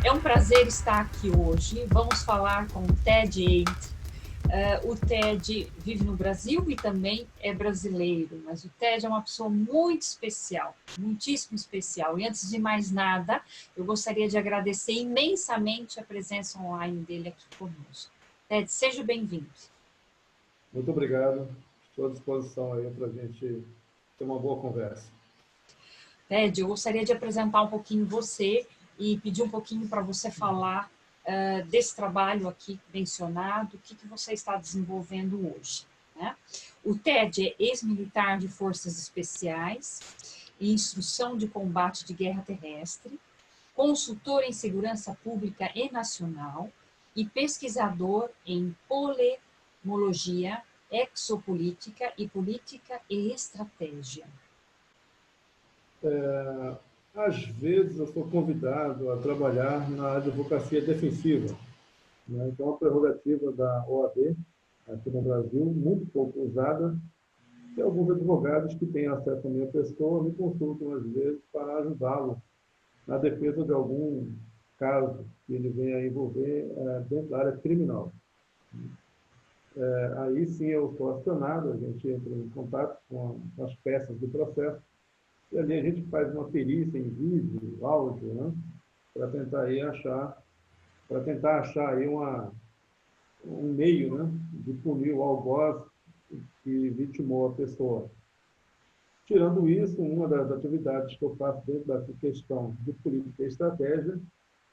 É um prazer estar aqui hoje. Vamos falar com o Ted Ait. O Ted vive no Brasil e também é brasileiro, mas o Ted é uma pessoa muito especial, muitíssimo especial. E antes de mais nada, eu gostaria de agradecer imensamente a presença online dele aqui conosco. Ted, seja bem-vindo. Muito obrigado. Estou à disposição aí para a gente ter uma boa conversa. Ted, eu gostaria de apresentar um pouquinho você e pedir um pouquinho para você falar desse trabalho aqui mencionado, o que você está desenvolvendo hoje, né? O Ted é ex-militar de forças especiais e instrução de combate de guerra terrestre, consultor em segurança pública e nacional e pesquisador em polemologia, exopolítica e política e estratégia. Às vezes eu sou convidado a trabalhar na advocacia defensiva, né? Então, é uma prerrogativa da OAB, aqui no Brasil, muito pouco usada. Tem alguns advogados que têm acesso à minha pessoa, me consultam às vezes para ajudá-lo na defesa de algum caso que ele venha a envolver dentro da área criminal. Aí sim eu sou acionado, a gente entra em contato com as peças do processo e ali a gente faz uma perícia em vídeo, áudio, né, para tentar aí achar aí um meio, né, de punir o algoz que vitimou a pessoa. Tirando isso, uma das atividades que eu faço dentro dessa questão de política e estratégia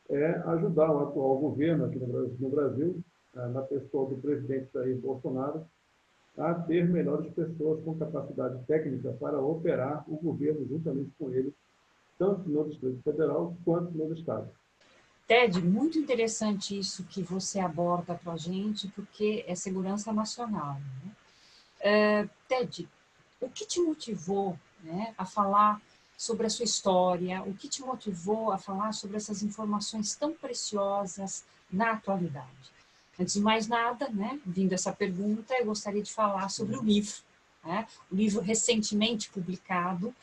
é ajudar o atual governo aqui no Brasil, na pessoa do presidente Jair Bolsonaro, a ter melhores pessoas com capacidade técnica para operar o governo juntamente com ele, tanto no Distrito Federal quanto no Estado. Ted, muito interessante isso que você aborda para a gente, porque é segurança nacional, né? Ted, o que te motivou, né, a falar sobre a sua história? O que te motivou a falar sobre essas informações tão preciosas na atualidade? Antes de mais nada, né, vindo essa pergunta, eu gostaria de falar sobre o livro, né, o livro recentemente publicado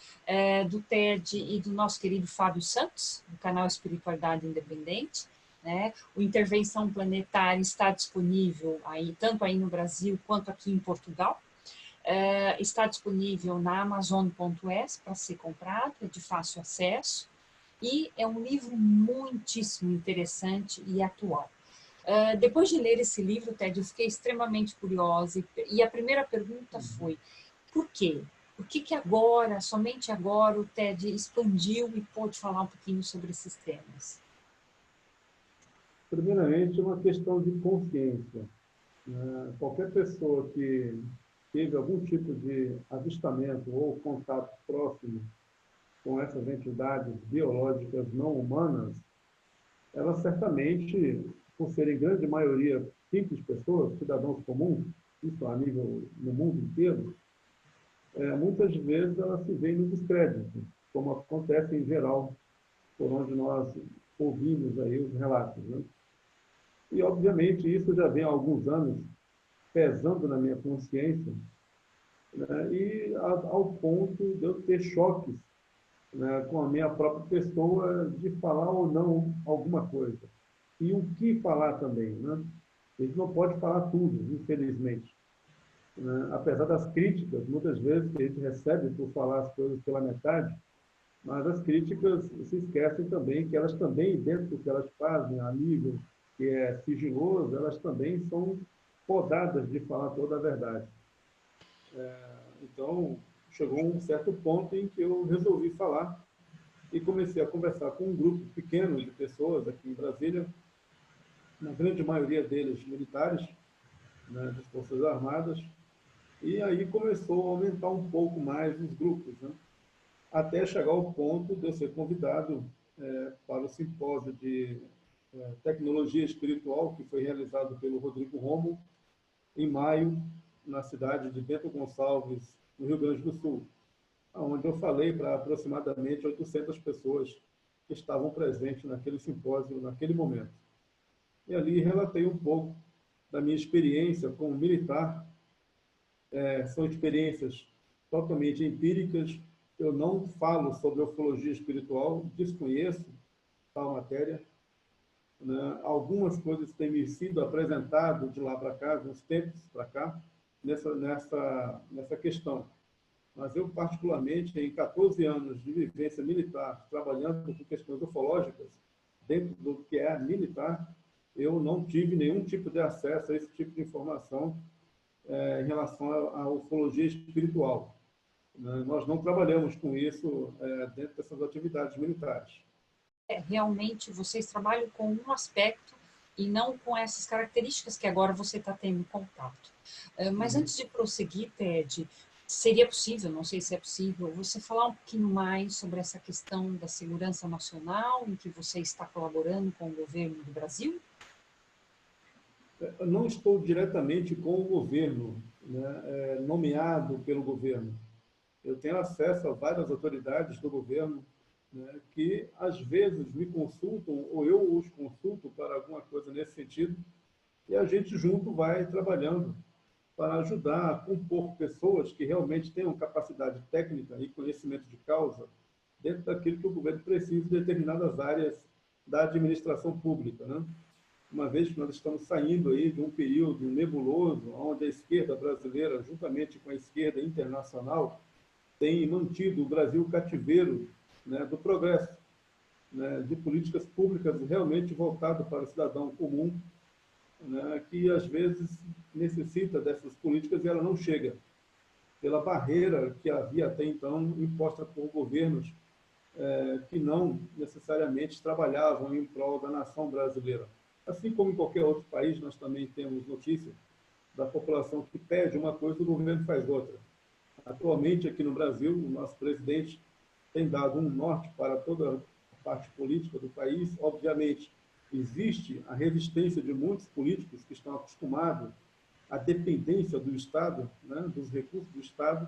do Ted e do nosso querido Fábio Santos, do canal Espiritualidade Independente, né? O Intervenção Planetária está disponível aí, tanto aí no Brasil quanto aqui em Portugal. Está disponível na Amazon.es para ser comprado, é de fácil acesso, e é um livro muitíssimo interessante e atual. Depois de ler esse livro, Ted, eu fiquei extremamente curiosa, e a primeira pergunta foi, por quê? Por que agora, somente agora, o Ted expandiu e pôde falar um pouquinho sobre esses temas? Primeiramente, uma questão de consciência. Qualquer pessoa que teve algum tipo de avistamento ou contato próximo com essas entidades biológicas não humanas, elas certamente, por serem grande maioria simples pessoas, cidadãos comuns, isso a nível no mundo inteiro, muitas vezes elas se veem no descrédito, como acontece em geral, por onde nós ouvimos aí os relatos, né? E, obviamente, isso já vem há alguns anos pesando na minha consciência, né? E ao ponto de eu ter choques, né, com a minha própria pessoa de falar ou não alguma coisa. E o que falar também, né? A gente não pode falar tudo, infelizmente, né? Apesar das críticas, muitas vezes, que a gente recebe por falar as coisas pela metade, mas as críticas se esquecem também que elas também, dentro do que elas fazem, a nível que é sigiloso, elas também são podadas de falar toda a verdade. Então, chegou um certo ponto em que eu resolvi falar e comecei a conversar com um grupo pequeno de pessoas aqui em Brasília, na grande maioria deles militares, né, das Forças Armadas, e aí começou a aumentar um pouco mais os grupos, né, até chegar ao ponto de eu ser convidado para o simpósio de tecnologia espiritual que foi realizado pelo Rodrigo Romo em maio, na cidade de Bento Gonçalves, no Rio Grande do Sul, onde eu falei para aproximadamente 800 pessoas que estavam presentes naquele simpósio, naquele momento. E ali relatei um pouco da minha experiência como militar. São experiências totalmente empíricas. Eu não falo sobre ufologia espiritual, desconheço tal matéria. né? Algumas coisas têm me sido apresentadas de lá para cá, de uns tempos para cá, nessa questão. Mas eu, particularmente, em 14 anos de vivência militar, trabalhando com questões ufológicas, dentro do que é militar, eu não tive nenhum tipo de acesso a esse tipo de informação em relação à ufologia espiritual. Nós não trabalhamos com isso dentro dessas atividades militares. Realmente, vocês trabalham com um aspecto e não com essas características que agora você está tendo contato. Mas antes de prosseguir, Ted, seria possível, não sei se é possível, você falar um pouquinho mais sobre essa questão da segurança nacional, em que você está colaborando com o governo do Brasil? Eu não estou diretamente com o governo, né, nomeado pelo governo. Eu tenho acesso a várias autoridades do governo, né, que, às vezes, me consultam, ou eu os consulto para alguma coisa nesse sentido, e a gente junto vai trabalhando para ajudar a compor pessoas que realmente tenham capacidade técnica e conhecimento de causa dentro daquilo que o governo precisa em determinadas áreas da administração pública, né? Uma vez que nós estamos saindo aí de um período nebuloso, onde a esquerda brasileira, juntamente com a esquerda internacional, tem mantido o Brasil cativeiro, né, do progresso, né, de políticas públicas realmente voltadas para o cidadão comum, né, que às vezes necessita dessas políticas e ela não chega, pela barreira que havia até então imposta por governos que não necessariamente trabalhavam em prol da nação brasileira. Assim como em qualquer outro país, nós também temos notícias da população que pede uma coisa e o governo faz outra. Atualmente, aqui no Brasil, o nosso presidente tem dado um norte para toda a parte política do país. Obviamente, existe a resistência de muitos políticos que estão acostumados à dependência do Estado, né, dos recursos do Estado,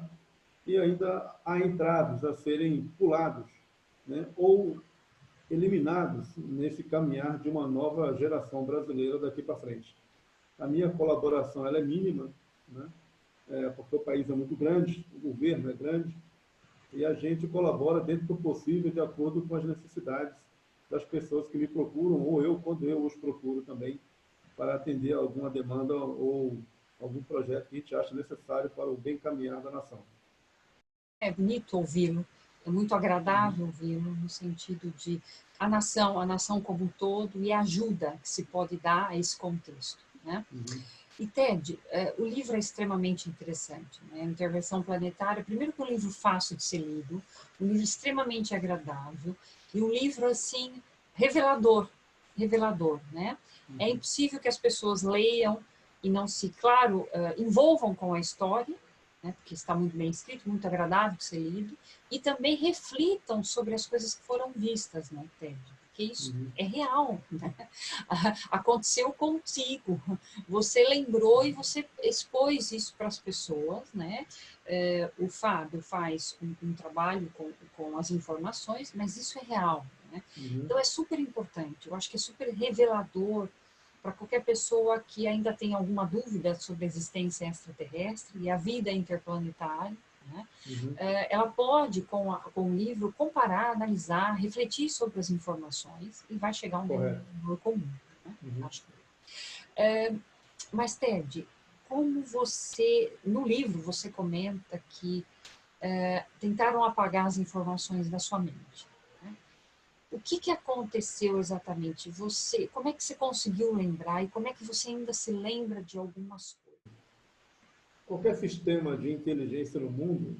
e ainda há entraves a serem pulados, né, ou eliminados nesse caminhar de uma nova geração brasileira daqui para frente. A minha colaboração ela é mínima, né, porque o país é muito grande, o governo é grande, e a gente colabora dentro do possível, de acordo com as necessidades das pessoas que me procuram, ou eu, quando eu os procuro também, para atender alguma demanda ou algum projeto que a gente acha necessário para o bem caminhar da nação. É bonito ouvi-lo, é muito agradável ouvi-lo, no sentido de a nação como um todo e a ajuda que se pode dar a esse contexto, né? E, Ted, o livro é extremamente interessante, né? Intervenção Planetária, primeiro que é um livro fácil de ser lido, um livro extremamente agradável e um livro, assim, revelador, né? É impossível que as pessoas leiam e não se, claro, envolvam com a história, né? Porque está muito bem escrito, muito agradável de ser lido, e também reflitam sobre as coisas que foram vistas, né, Ted? Porque isso é real, né? Aconteceu contigo, você lembrou e você expôs isso para as pessoas, né? O Fábio faz um trabalho com as informações, mas isso é real, né? Então é super importante, eu acho que é super revelador para qualquer pessoa que ainda tem alguma dúvida sobre a existência extraterrestre e a vida interplanetária, né? Ela pode, com o livro, comparar, analisar, refletir sobre as informações e vai chegar a um denominador comum, né? Acho que mas, Ted, como você, no livro, você comenta que tentaram apagar as informações da sua mente, né? O que aconteceu exatamente? Como é que você conseguiu lembrar e como é que você ainda se lembra de algumas coisas? Qualquer sistema de inteligência no mundo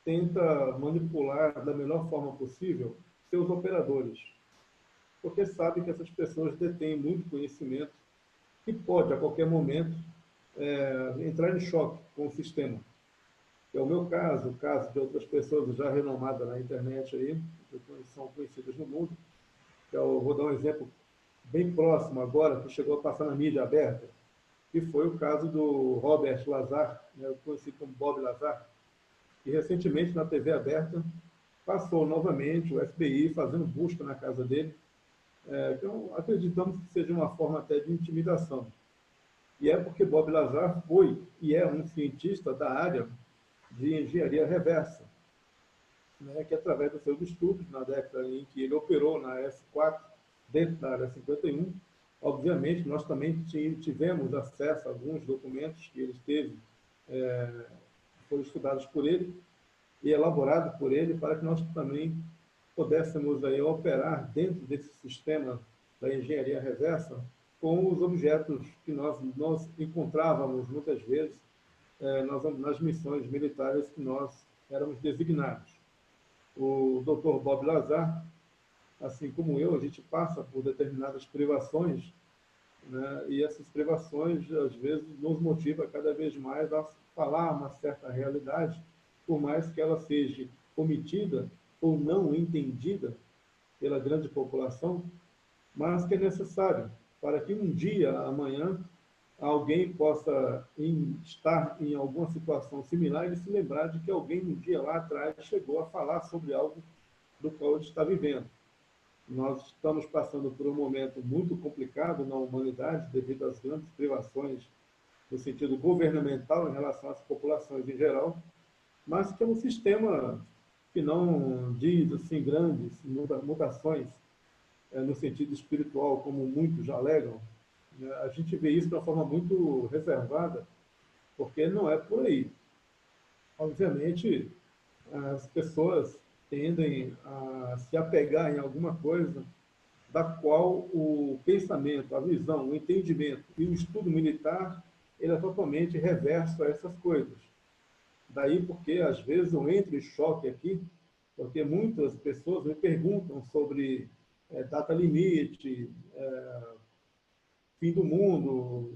tenta manipular da melhor forma possível seus operadores, porque sabe que essas pessoas detêm muito conhecimento e pode, a qualquer momento, entrar em choque com o sistema. Que é o meu caso, o caso de outras pessoas já renomadas na internet, aí, que são conhecidas no mundo. Eu vou dar um exemplo bem próximo agora, que chegou a passar na mídia aberta, que foi o caso do Robert Lazar, né, conhecido como Bob Lazar, que recentemente na TV aberta passou novamente o FBI fazendo busca na casa dele. Então, acreditamos que seja uma forma até de intimidação. E é porque Bob Lazar foi e é um cientista da área de engenharia reversa, né, que através dos seus estudos, na década em que ele operou na S4, dentro da Área 51. Obviamente, nós também tivemos acesso a alguns documentos que ele teve, foram estudados por ele e elaborados por ele, para que nós também pudéssemos aí operar dentro desse sistema da engenharia reversa com os objetos que nós encontrávamos muitas vezes nas missões militares que nós éramos designados. O Dr. Bob Lazar, assim como eu, a gente passa por determinadas privações, né? E essas privações, às vezes, nos motiva cada vez mais a falar uma certa realidade, por mais que ela seja omitida ou não entendida pela grande população, mas que é necessário para que um dia, amanhã, alguém possa estar em alguma situação similar e se lembrar de que alguém um dia lá atrás chegou a falar sobre algo do qual ele está vivendo. Nós estamos passando por um momento muito complicado na humanidade devido às grandes privações no sentido governamental em relação às populações em geral, mas que é um sistema que não diz assim grandes mutações no sentido espiritual, como muitos já alegam. A gente vê isso de uma forma muito reservada, porque não é por aí. Obviamente, as pessoas tendem a se apegar em alguma coisa da qual o pensamento, a visão, o entendimento e o estudo militar ele é totalmente reverso a essas coisas. Daí porque, às vezes, eu entro em choque aqui, porque muitas pessoas me perguntam sobre data limite, fim do mundo,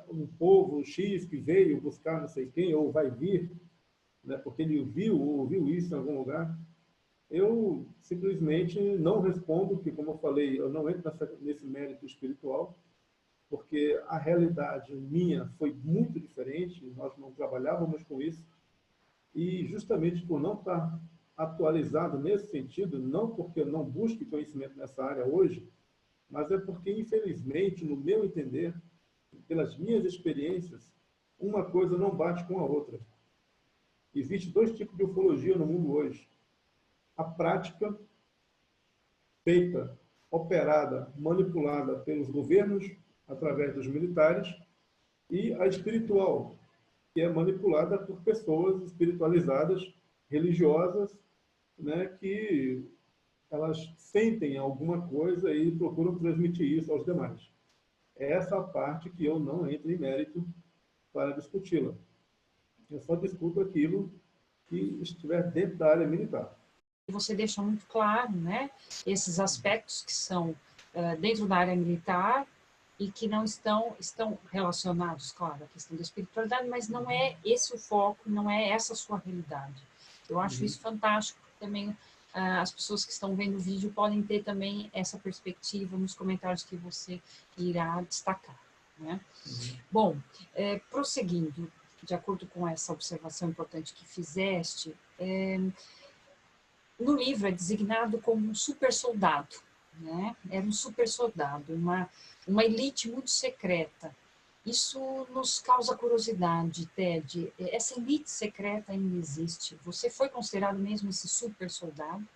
um povo X que veio buscar não sei quem, ou vai vir, né, porque ele viu ou ouviu isso em algum lugar. Eu simplesmente não respondo, que, como eu falei, eu não entro nesse mérito espiritual, porque a realidade minha foi muito diferente, nós não trabalhávamos com isso, e justamente por não estar atualizado nesse sentido, não porque eu não busque conhecimento nessa área hoje, mas é porque, infelizmente, no meu entender, pelas minhas experiências, uma coisa não bate com a outra. Existem dois tipos de ufologia no mundo hoje. A prática, feita, operada, manipulada pelos governos, através dos militares, e a espiritual, que é manipulada por pessoas espiritualizadas, religiosas, né, que elas sentem alguma coisa e procuram transmitir isso aos demais. É essa parte que eu não entro em mérito para discuti-la. Eu só discuto aquilo que estiver dentro da área militar. Você deixa muito claro, né, esses aspectos que são dentro da área militar e que não estão relacionados, claro, à questão da espiritualidade, mas não é esse o foco, não é essa a sua realidade. Eu acho isso fantástico, porque também as pessoas que estão vendo o vídeo podem ter também essa perspectiva nos comentários que você irá destacar, né? Bom, prosseguindo, de acordo com essa observação importante que fizeste, no livro é designado como um super soldado, né? Era um super soldado, uma elite muito secreta. Isso nos causa curiosidade, Ted. Essa elite secreta ainda existe? Você foi considerado mesmo esse super soldado?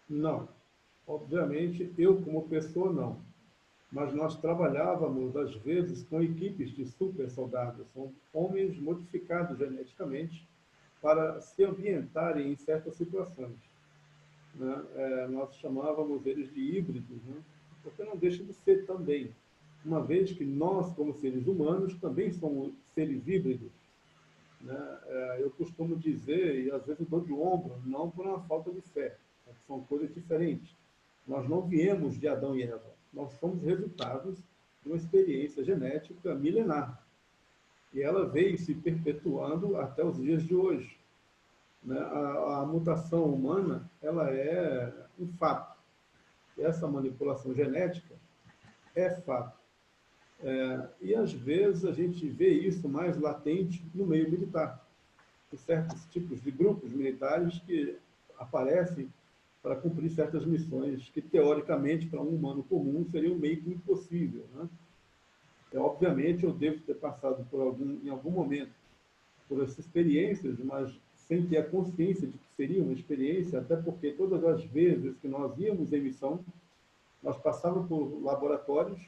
Não. Obviamente, eu como pessoa, não. Mas nós trabalhávamos, às vezes, com equipes de super soldados. São homens modificados geneticamente para se ambientarem em certas situações, né? Nós chamávamos eles de híbridos, né? Porque não deixa de ser também, uma vez que nós, como seres humanos, também somos seres híbridos, né? Eu costumo dizer, e às vezes eu dou de ombro, não por uma falta de fé, são coisas diferentes. Nós não viemos de Adão e Eva, nós somos resultados de uma experiência genética milenar, e ela veio se perpetuando até os dias de hoje, né? A mutação humana, ela é um fato. Essa manipulação genética é fato. E, às vezes, a gente vê isso mais latente no meio militar. Tem certos tipos de grupos militares que aparecem para cumprir certas missões que, teoricamente, para um humano comum, seriam meio que impossível, né? Obviamente, eu devo ter passado em algum momento por essas experiências, mas sem ter a consciência de que seria uma experiência, até porque todas as vezes que nós íamos em missão, nós passávamos por laboratórios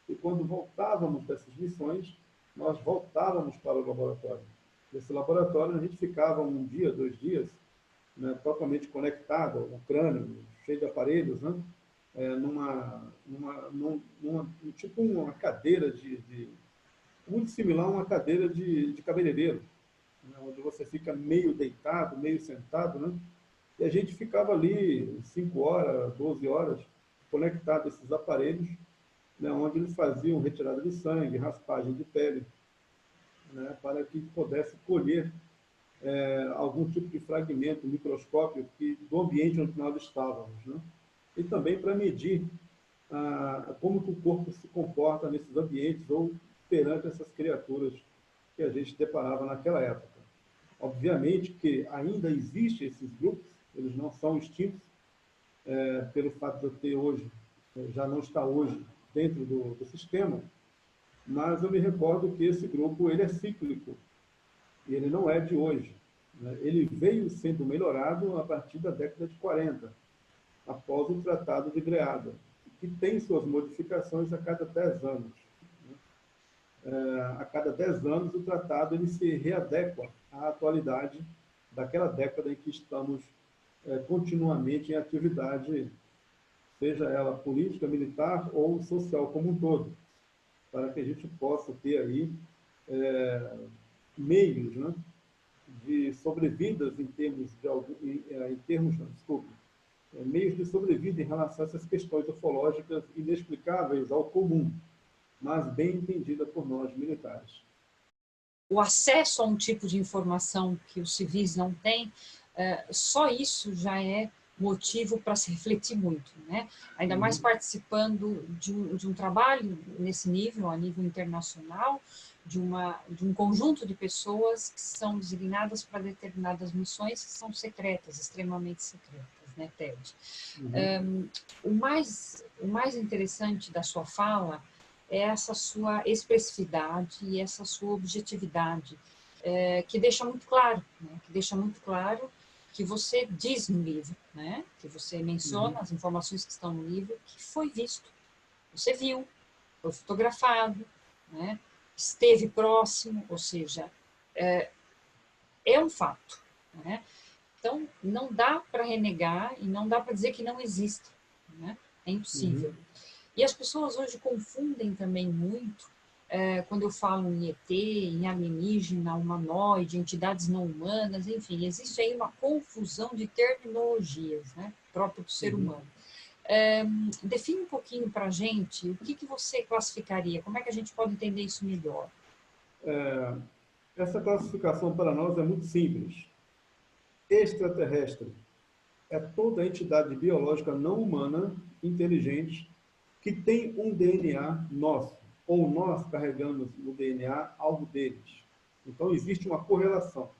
e quando voltávamos dessas missões, nós voltávamos para o laboratório. Nesse laboratório, a gente ficava um dia, 2 dias, né, totalmente conectado, o crânio cheio de aparelhos, né, tipo uma cadeira muito similar a uma cadeira de cabeleireiro, né, onde você fica meio deitado, meio sentado, né, e a gente ficava ali 5 horas, 12 horas, conectado a esses aparelhos, né, onde eles faziam retirada de sangue, raspagem de pele, né, para que pudesse colher algum tipo de fragmento microscópico do ambiente onde nós estávamos, né? E também para medir como que o corpo se comporta nesses ambientes ou perante essas criaturas que a gente deparava naquela época. Obviamente que ainda existem esses grupos, eles não são extintos, pelo fato de eu ter hoje, já não estar hoje dentro do sistema, mas eu me recordo que esse grupo ele é cíclico, e ele não é de hoje, né? Ele veio sendo melhorado a partir da década de 40, após o Tratado de Greada, que tem suas modificações a cada 10 anos. A cada 10 anos, o tratado ele se readequa à atualidade daquela década em que estamos continuamente em atividade, seja ela política, militar ou social como um todo, para que a gente possa ter aí meios, né, de sobrevidas meios de sobrevida em relação a essas questões ufológicas inexplicáveis ao comum, mas bem entendida por nós militares. O acesso a um tipo de informação que os civis não têm, só isso já é motivo para se refletir muito, né? Ainda mais participando de um trabalho nesse nível, a nível internacional, de um conjunto de pessoas que são designadas para determinadas missões que são secretas, extremamente secretas, né, Ted? O mais interessante da sua fala é essa sua expressividade e essa sua objetividade, que deixa muito claro, né? Que deixa muito claro que você diz no livro, né? Que você menciona as informações que estão no livro, que foi visto, você viu, foi fotografado, né? Esteve próximo, ou seja, é um fato, né? Então, não dá para renegar e não dá para dizer que não existe, né? É impossível. E as pessoas hoje confundem também muito, quando eu falo em ET, em alienígena, humanoide, entidades não humanas, enfim, existe aí uma confusão de terminologias, né, próprio do ser humano. Define um pouquinho para a gente o que você classificaria, como é que a gente pode entender isso melhor? Essa classificação para nós é muito simples. Extraterrestre é toda entidade biológica não humana, inteligente, que tem um DNA nosso, ou nós carregamos no DNA algo deles. Então, existe uma correlação.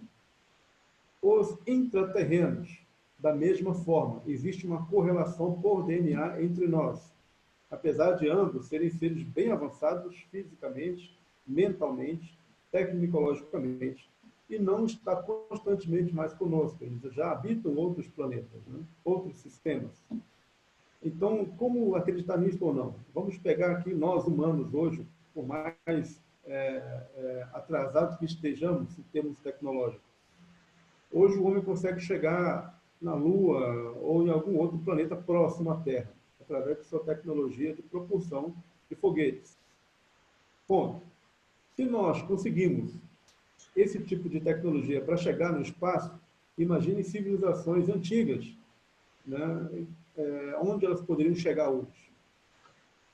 Os intraterrenos, da mesma forma, existe uma correlação por DNA entre nós. Apesar de ambos serem seres bem avançados fisicamente, mentalmente, tecnologicamente, e não está constantemente mais conosco. Eles já habitam outros planetas, né? Outros sistemas. Então, como acreditar nisso ou não? Vamos pegar aqui nós, humanos, hoje, por mais atrasados que estejamos em termos tecnológicos. Hoje o homem consegue chegar na Lua ou em algum outro planeta próximo à Terra, através de sua tecnologia de propulsão de foguetes. Ponto. Se nós conseguimos esse tipo de tecnologia para chegar no espaço, imagine civilizações antigas, né? Onde elas poderiam chegar hoje?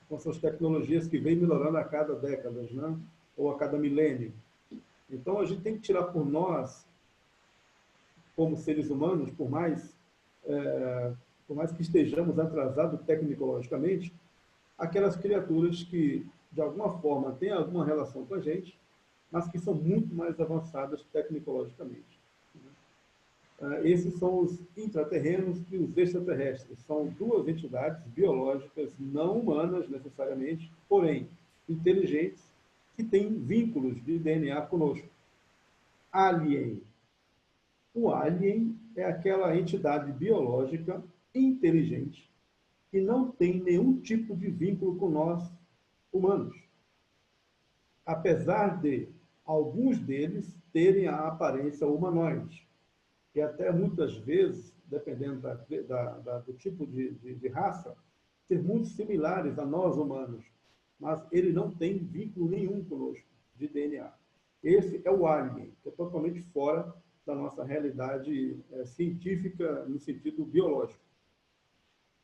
Com essas tecnologias que vêm melhorando a cada década, né? Ou a cada milênio. Então, a gente tem que tirar por nós, como seres humanos, por mais que estejamos atrasados tecnologicamente, aquelas criaturas que, de alguma forma, têm alguma relação com a gente, mas que são muito mais avançadas tecnologicamente. Esses são os intraterrenos e os extraterrestres. São duas entidades biológicas não humanas, necessariamente, porém inteligentes, que têm vínculos de DNA conosco. Alien. O alien é aquela entidade biológica inteligente que não tem nenhum tipo de vínculo com nós, humanos. Apesar de alguns deles terem a aparência humanoide, que até muitas vezes, dependendo do tipo de raça, ser muito similares a nós humanos, mas ele não tem vínculo nenhum conosco de DNA. Esse é o alien, que é totalmente fora da nossa realidade científica no sentido biológico,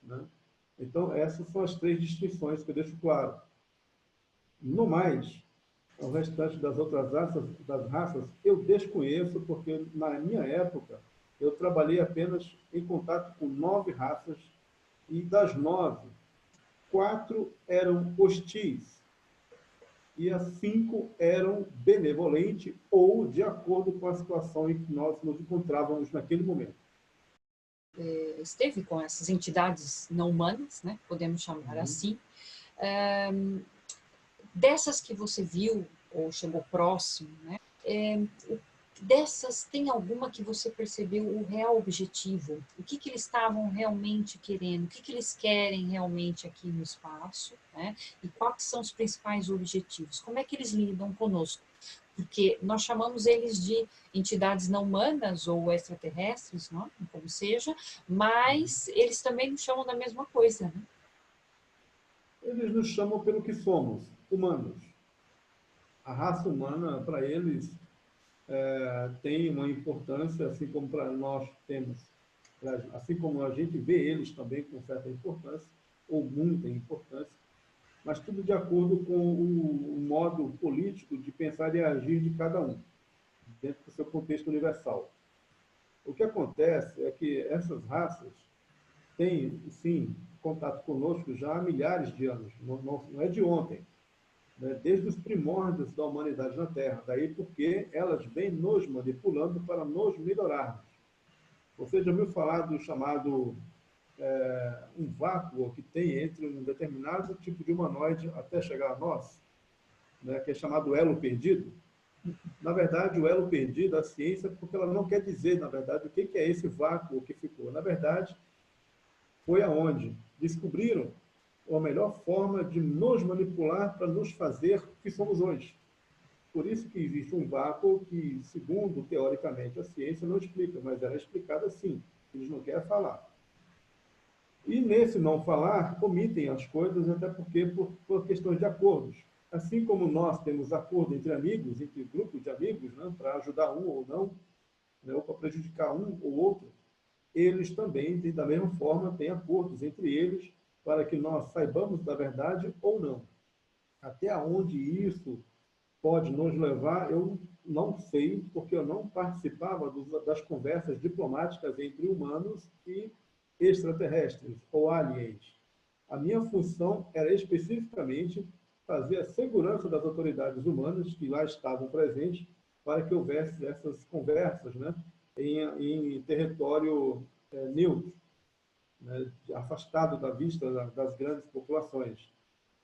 né? Então, essas são as três distinções que eu deixo claro. No mais, o restante das outras raças, eu desconheço, porque na minha época eu trabalhei apenas em contato com 9 raças, e das 9, 4 eram hostis, e as 5 eram benevolentes ou de acordo com a situação em que nós nos encontrávamos naquele momento. Esteve com essas entidades não humanas, né? Podemos chamar assim. Dessas que você viu ou chegou próximo, né? Dessas, tem alguma que você percebeu o real objetivo? O que eles estavam realmente querendo? O que eles querem realmente aqui no espaço? Né? E quais são os principais objetivos? Como é que eles lidam conosco? Porque nós chamamos eles de entidades não humanas ou extraterrestres, não? Como seja, mas eles também nos chamam da mesma coisa, né? Eles nos chamam pelo que somos, humanos. A raça humana, para eles, tem uma importância, assim como para nós temos, assim como a gente vê eles também com certa importância, ou muita importância, mas tudo de acordo com o modo político de pensar e agir de cada um, dentro do seu contexto universal. O que acontece é que essas raças têm, sim, contato conosco já há milhares de anos, não é de ontem, né? Desde os primórdios da humanidade na Terra. Daí porque elas vêm nos manipulando para nos melhorarmos. Você já ouviu falar do chamado um vácuo que tem entre um determinado tipo de humanoide até chegar a nós, né? Que é chamado elo perdido? Na verdade, o elo perdido, a ciência, porque ela não quer dizer, na verdade, o que é esse vácuo que ficou. Na verdade, foi aonde descobriram a melhor forma de nos manipular para nos fazer o que somos hoje. Por isso que existe um vácuo que, segundo, teoricamente, a ciência não explica, mas ela é explicada assim. Eles não querem falar. E nesse não falar, omitem as coisas, até porque por questões de acordos. Assim como nós temos acordo entre amigos, entre grupos de amigos, né, para ajudar um ou não, né, ou para prejudicar um ou outro, eles também, da mesma forma, têm acordos entre eles para que nós saibamos da verdade ou não. Até onde isso pode nos levar, eu não sei, porque eu não participava das conversas diplomáticas entre humanos e extraterrestres ou aliens. A minha função era especificamente fazer a segurança das autoridades humanas que lá estavam presentes para que houvesse essas conversas, né, em território neutro, né, afastado da vista das grandes populações.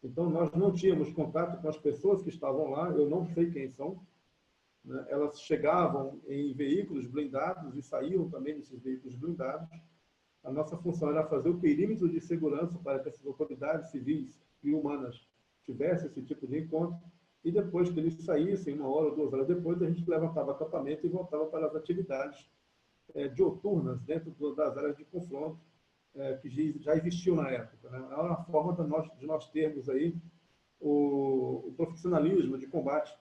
Então, nós não tínhamos contato com as pessoas que estavam lá, eu não sei quem são, né? Elas chegavam em veículos blindados e saíam também desses veículos blindados. A nossa função era fazer o perímetro de segurança para que essas autoridades civis e humanas tivessem esse tipo de encontro, e depois que eles saíssem, 1 hora ou 2 horas depois, a gente levantava acampamento e voltava para as atividades dioturnas dentro das áreas de confronto, que já existiam na época, né? É uma forma de nós termos aí o profissionalismo de combate,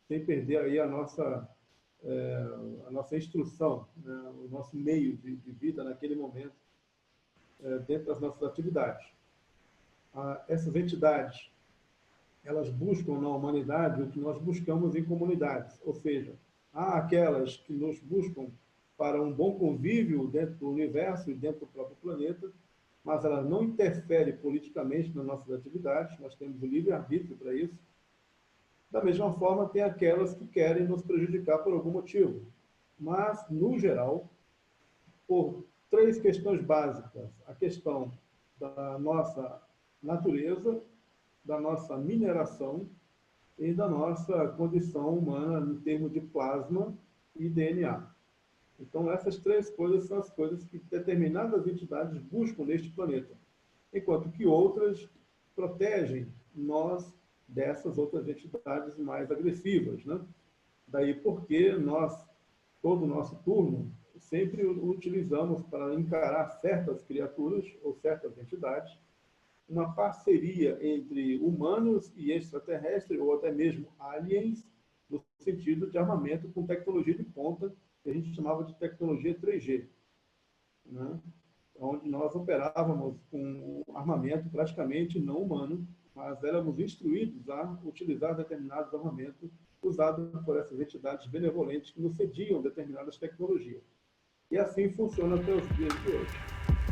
sem perder aí a nossa instrução, né? O nosso meio de vida naquele momento, dentro das nossas atividades. Essas entidades, elas buscam na humanidade o que nós buscamos em comunidades, ou seja, há aquelas que nos buscam para um bom convívio dentro do universo e dentro do próprio planeta, mas ela não interfere politicamente nas nossas atividades, nós temos o livre-arbítrio para isso. Da mesma forma, tem aquelas que querem nos prejudicar por algum motivo, mas, no geral, por 3 questões básicas: a questão da nossa natureza, da nossa mineração e da nossa condição humana no termo de plasma e DNA. Então, essas três coisas são as coisas que determinadas entidades buscam neste planeta, enquanto que outras protegem nós dessas outras entidades mais agressivas, né? Daí porque nós, todo o nosso turno, sempre o utilizamos para encarar certas criaturas ou certas entidades, uma parceria entre humanos e extraterrestres, ou até mesmo aliens, no sentido de armamento com tecnologia de ponta, que a gente chamava de tecnologia 3G, né? Onde nós operávamos com armamento praticamente não humano, mas éramos instruídos a utilizar determinados armamentos usados por essas entidades benevolentes que nos cediam determinadas tecnologias. E assim funciona até os dias de hoje.